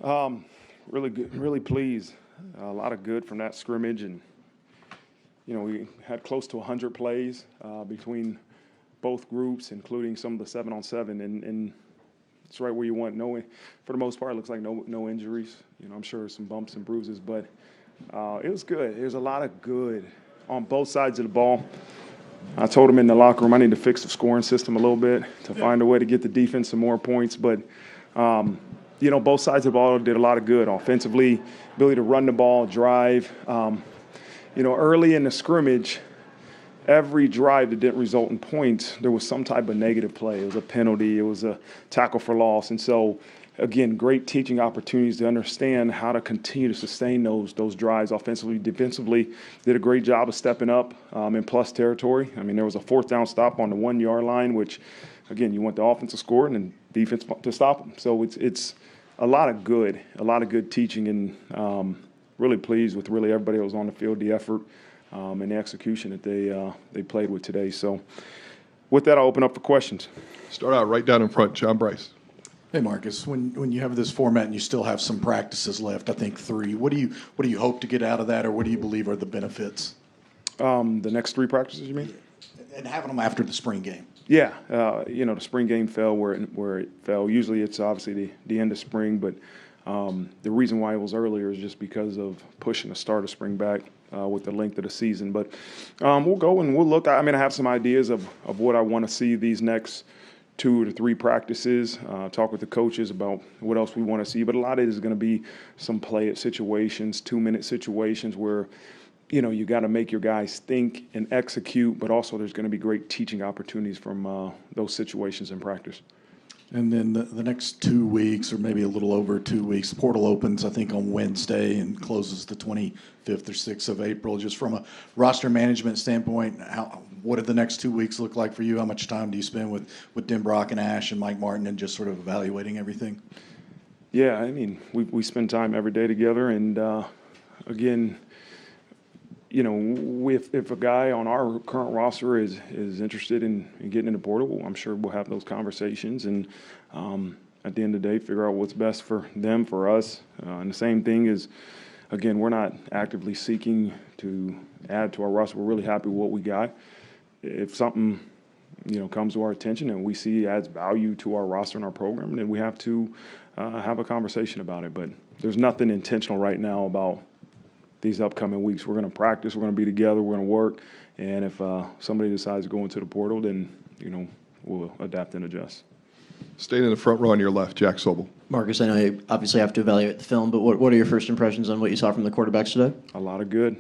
Really good, really pleased. A lot of good from that scrimmage, and we had close to 100 plays between both groups, including some of the 7-on-7, and it's right where you want. No, for the most part, it looks like no injuries. I'm sure some bumps and bruises, but it was good. There's a lot of good on both sides of the ball. I told him in the locker room I need to fix the scoring system a little bit to find a way to get the defense some more points. But, both sides of the ball did a lot of good. Offensively, ability to run the ball, drive. Early in the scrimmage, every drive that didn't result in points, there was some type of negative play. It was a penalty. It was a tackle for loss. And so, again, great teaching opportunities to understand how to continue to sustain those drives offensively. Defensively, did a great job of stepping up in plus territory. I mean, there was a 4th down stop on the 1-yard line, which, again, you want the offense to score and then defense to stop them. So it's a lot of good teaching, and really pleased with really everybody that was on the field, the effort and the execution that they played with today. So with that, I'll open up for questions. Start out right down in front, John Bryce. Hey, Marcus, when you have this format and you still have some practices left, I think 3, what do you hope to get out of that, or what do you believe are the benefits? The next 3 practices, you mean? And having them after the spring game. Yeah, the spring game fell where it fell. Usually it's obviously the end of spring, but the reason why it was earlier is just because of pushing the start of spring back with the length of the season. But we'll go and we'll look. I have some ideas of what I want to see these next 2 to 3 practices, talk with the coaches about what else we want to see. But a lot of it is going to be some play at situations, 2-minute situations where, you got to make your guys think and execute, but also there's going to be great teaching opportunities from those situations in practice. And then the next 2 weeks, or maybe a little over 2 weeks, the portal opens, I think, on Wednesday and closes the 25th or 6th of April. Just from a roster management standpoint, what do the next 2 weeks look like for you? How much time do you spend with Denbrock and Ash and Mike Martin and just sort of evaluating everything? Yeah, we spend time every day together, and again, if a guy on our current roster is interested in getting in the portal, I'm sure we'll have those conversations, and at the end of the day, figure out what's best for them, for us. And the same thing is, again, we're not actively seeking to add to our roster. We're really happy with what we got. If something, comes to our attention and we see adds value to our roster and our program, then we have to have a conversation about it. But there's nothing intentional right now about these upcoming weeks. We're going to practice, we're going to be together, we're going to work, and if somebody decides to go into the portal, then we'll adapt and adjust. Staying in the front row on your left, Jack Sobel. Marcus, I know you obviously have to evaluate the film, but what are your first impressions on what you saw from the quarterbacks today? A lot of good,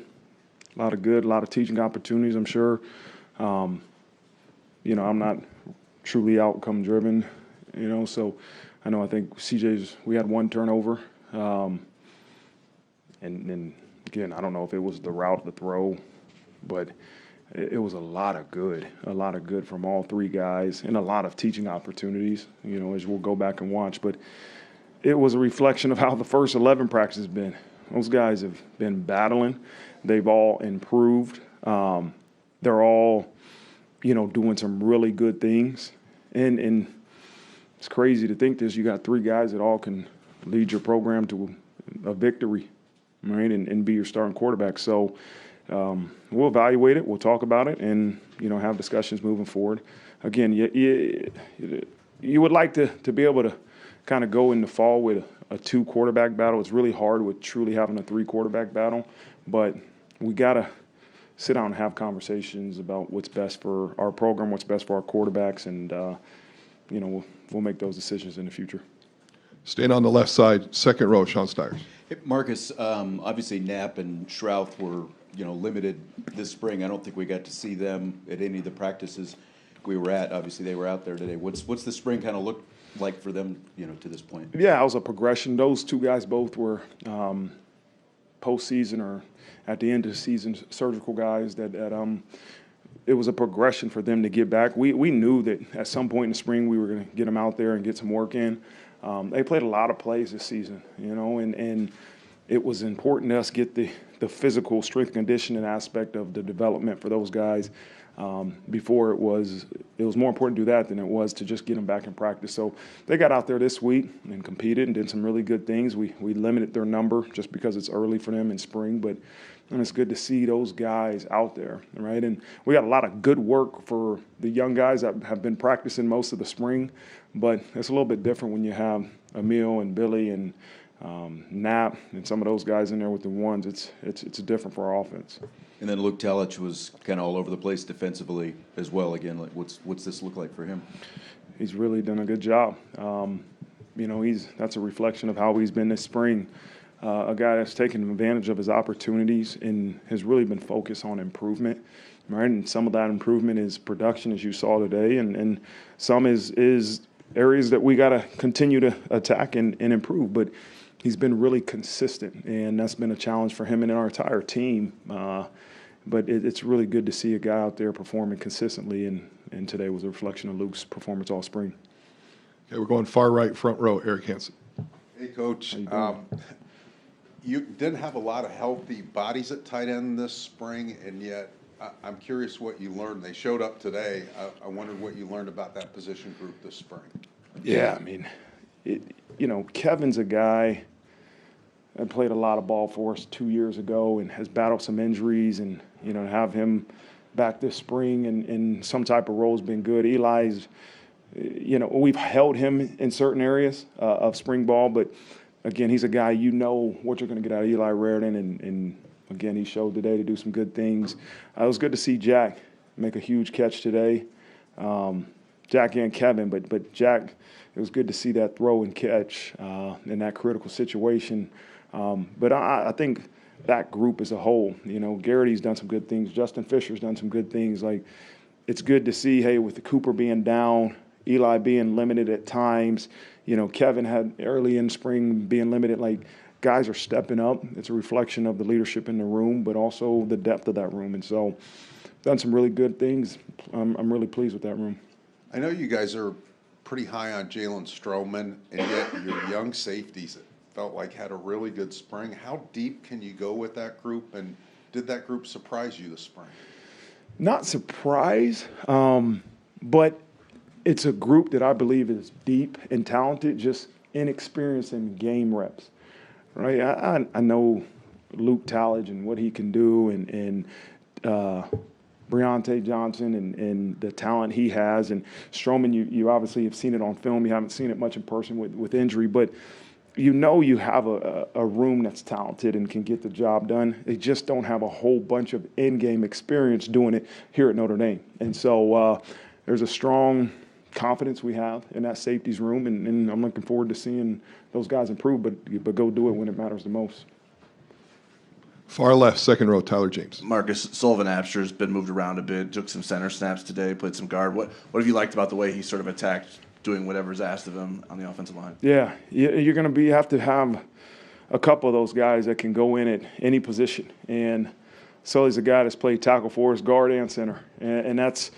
a lot of teaching opportunities, I'm sure. I'm not truly outcome driven, so I think we had 1 turnover, and again, I don't know if it was the route, the throw, but it was a lot of good from all 3 guys, and a lot of teaching opportunities, as we'll go back and watch. But it was a reflection of how the first 11 practices have been. Those guys have been battling. They've all improved. They're all, doing some really good things. And it's crazy to think this. You got 3 guys that all can lead your program to a victory, right, and be your starting quarterback. So we'll evaluate it, we'll talk about it, and have discussions moving forward. Again, you would like to be able to kind of go in the fall with a 2 quarterback battle. It's really hard with truly having a 3 quarterback battle, but we got to sit down and have conversations about what's best for our program, what's best for our quarterbacks, and we'll make those decisions in the future. Staying on the left side, second row, Sean Stiers. Hey, Marcus, obviously Knapp and Schrouth were, limited this spring. I don't think we got to see them at any of the practices we were at. Obviously, they were out there today. What's the spring kind of look like for them, to this point? Yeah, it was a progression. Those 2 guys both were postseason or at the end of the season surgical guys that it was a progression for them to get back. We knew that at some point in the spring we were going to get them out there and get some work in. They played a lot of plays this season, and it was important to us get the physical strength conditioning aspect of the development for those guys Before it was more important to do that than it was to just get them back in practice. So they got out there this week and competed and did some really good things. We limited their number just because it's early for them in spring, but and it's good to see those guys out there, right? And we got a lot of good work for the young guys that have been practicing most of the spring, but it's a little bit different when you have Emil and Billy and Knapp and some of those guys in there with the ones. It's different for our offense. And then Luke Talich was kind of all over the place defensively as well. Again, like what's this look like for him? He's really done a good job. That's a reflection of how he's been this spring. A guy that's taken advantage of his opportunities and has really been focused on improvement, right? And some of that improvement is production, as you saw today, and some is areas that we got to continue to attack and improve. But he's been really consistent, and that's been a challenge for him and our entire team. But it's really good to see a guy out there performing consistently, and today was a reflection of Luke's performance all spring. Okay, we're going far right, front row, Eric Hansen. Hey, Coach. You didn't have a lot of healthy bodies at tight end this spring, and yet I'm curious what you learned. They showed up today. I wondered what you learned about that position group this spring. Yeah, I mean, Kevin's a guy that played a lot of ball for us 2 years ago and has battled some injuries, and to have him back this spring in some type of role has been good. Eli's, we've held him in certain areas of spring ball, but again, he's a guy what you're going to get out of Eli Raritan, and again, he showed today to do some good things. It was good to see Jack make a huge catch today. Jack and Kevin, but Jack, it was good to see that throw and catch in that critical situation. But I think that group as a whole, Garrity's done some good things. Justin Fisher's done some good things. Like, it's good to see, hey, with the Cooper being down, Eli being limited at times, Kevin had early in spring being limited. Like, guys are stepping up. It's a reflection of the leadership in the room, but also the depth of that room. And so, done some really good things. I'm really pleased with that room. I know you guys are pretty high on Jalen Stroman, and yet your young safeties, it felt like, had a really good spring. How deep can you go with that group, and did that group surprise you this spring? Not surprise, but it's a group that I believe is deep and talented, just inexperienced in game reps, right? I know Luke Talich and what he can do, and Breonte Johnson and the talent he has. And Stroman, you obviously have seen it on film. You haven't seen it much in person with injury, but you have a room that's talented and can get the job done. They just don't have a whole bunch of in-game experience doing it here at Notre Dame. And so there's a strong confidence we have in that safeties room, and I'm looking forward to seeing those guys improve, but go do it when it matters the most. Far left, second row, Tyler James. Marcus Sullivan-Absher's been moved around a bit, took some center snaps today, played some guard. What have you liked about the way he sort of attacked, doing whatever's asked of him on the offensive line? Yeah, you're going to have to have a couple of those guys that can go in at any position. And Sully's a guy that's played tackle for us, guard and center. And that's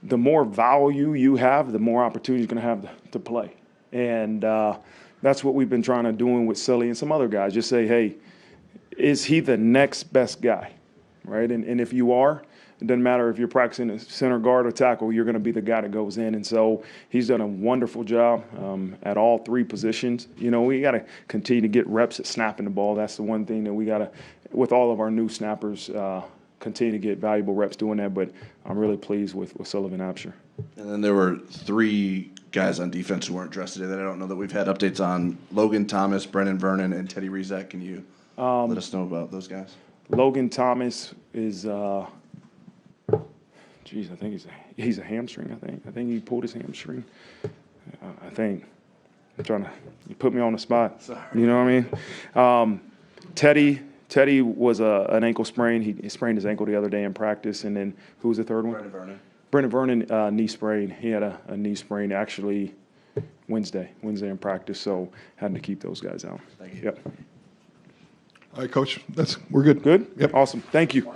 the more value you have, the more opportunity you're going to have to play. And that's what we've been trying to do with Sully and some other guys. Just say, hey, is he the next best guy, right? And if you are, it doesn't matter if you're practicing a center, guard, or tackle, you're going to be the guy that goes in. And so he's done a wonderful job at all three positions. We got to continue to get reps at snapping the ball. That's the one thing that we got to, with all of our new snappers, continue to get valuable reps doing that. But I'm really pleased with Sullivan-Absher. And then there were three guys on defense who weren't dressed today that I don't know that we've had updates on: Logan Thomas, Brennan Vernon, and Teddy Rizek. Can you let us know about those guys? Logan Thomas is, I think he's a hamstring. I think he pulled his hamstring. You put me on the spot. Sorry. You know what I mean? Teddy was an ankle sprain. He sprained his ankle the other day in practice. And then who was the third one? Brennan Vernon, knee sprain. He had a knee sprain actually Wednesday in practice. So had to keep those guys out. Thank you. Yep. All right, Coach, we're good. Good? Yep. Awesome. Thank you.